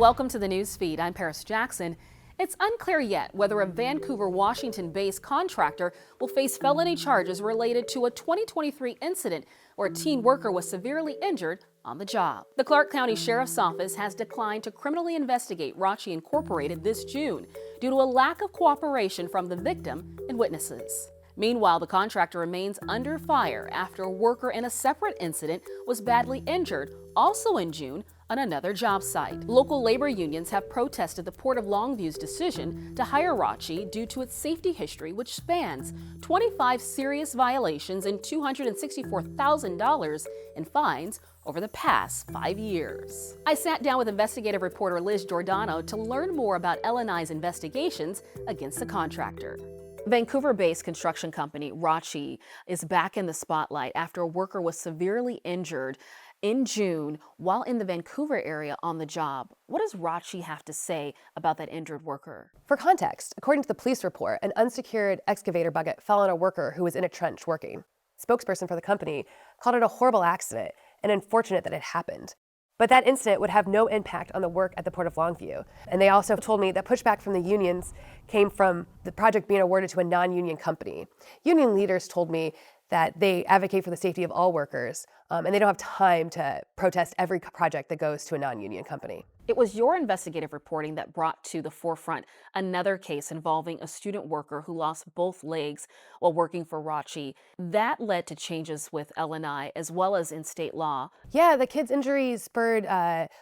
Welcome to the Newsfeed. I'm Paris Jackson. It's unclear yet whether a Vancouver, Washington-based contractor will face felony charges related to a 2023 incident where a teen worker was severely injured on the job. The Clark County Sheriff's Office has declined to criminally investigate Rotschy Inc. this June due to a lack of cooperation from the victim and witnesses. Meanwhile, the contractor remains under fire after a worker in a separate incident was badly injured, also in June, on another job site. Local labor unions have protested the Port of Longview's decision to hire Rotschy due to its safety history, which spans 25 serious violations and $264,000 in fines over the past 5 years. I sat down with investigative reporter Liz Giordano to learn more about L&I's investigations against the contractor. Vancouver-based construction company Rotschy is back in the spotlight after a worker was severely injured in June while in the Vancouver area on the job. What does Rotschy have to say about that injured worker? For context, according to the police report, an unsecured excavator bucket fell on a worker who was in a trench working. Spokesperson for the company called it a horrible accident and unfortunate that it happened. But that incident would have no impact on the work at the Port of Longview. And they also told me that pushback from the unions came from the project being awarded to a non-union company. Union leaders told me that they advocate for the safety of all workers, and they don't have time to protest every project that goes to a non-union company. It was your investigative reporting that brought to the forefront another case involving a student worker who lost both legs while working for Rotschy. That led to changes with L&I as well as in state law. Yeah, the kid's injuries spurred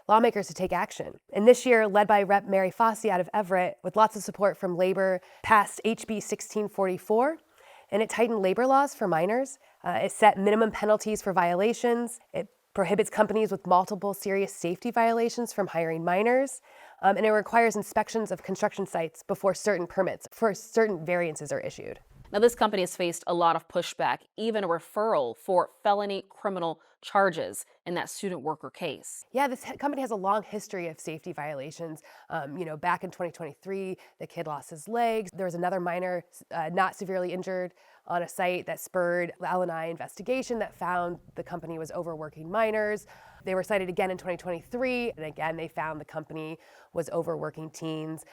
lawmakers to take action. And this year, led by Rep. Mary Fossey out of Everett, with lots of support from labor, passed HB 1644. And it tightened labor laws for minors. It set minimum penalties for violations. It prohibits companies with multiple serious safety violations from hiring minors. And it requires inspections of construction sites before certain permits for certain variances are issued. Now, this company has faced a lot of pushback, even a referral for felony criminal charges in that student worker case. Yeah, this company has a long history of safety violations. Back in 2023, the kid lost his legs. There was another minor not severely injured on a site that spurred the L&I investigation that found the company was overworking minors. They were cited again in 2023, and again they found the company was overworking teens,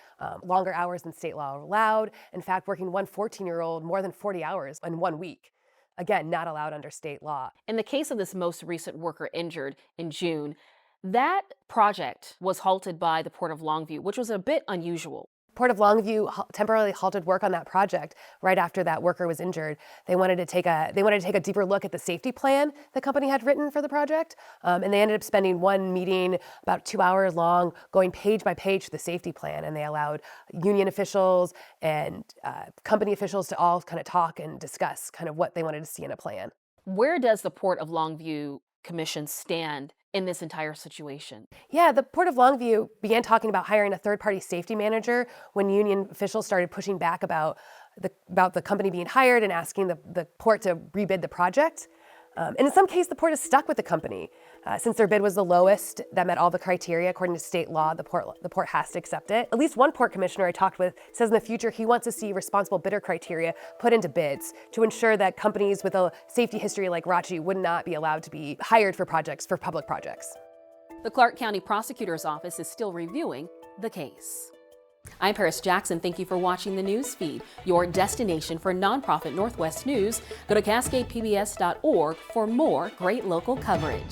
longer hours than state law allowed. In fact, working one 14-year-old more than 40 hours in 1 week. Again, not allowed under state law. In the case of this most recent worker injured in June, that project was halted by the Port of Longview, which was a bit unusual. Port of Longview temporarily halted work on that project right after that worker was injured. They wanted to take a deeper look at the safety plan the company had written for the project, and they ended up spending one meeting about 2 hours long, going page by page to the safety plan, and they allowed union officials and company officials to all kind of talk and discuss kind of what they wanted to see in a plan. Where does the Port of Longview Commission stand in this entire situation? Yeah, the Port of Longview began talking about hiring a third-party safety manager when union officials started pushing back about the company being hired and asking the port to rebid the project. And in some cases, the port is stuck with the company. Since their bid was the lowest that met all the criteria according to state law, the port has to accept it. At least one port commissioner I talked with says in the future he wants to see responsible bidder criteria put into bids to ensure that companies with a safety history like Rotschy would not be allowed to be hired for public projects. The Clark County Prosecutor's Office is still reviewing the case. I'm Paris Jackson. Thank you for watching the Newsfeed, your destination for nonprofit Northwest news. Go to cascadepbs.org for more great local coverage.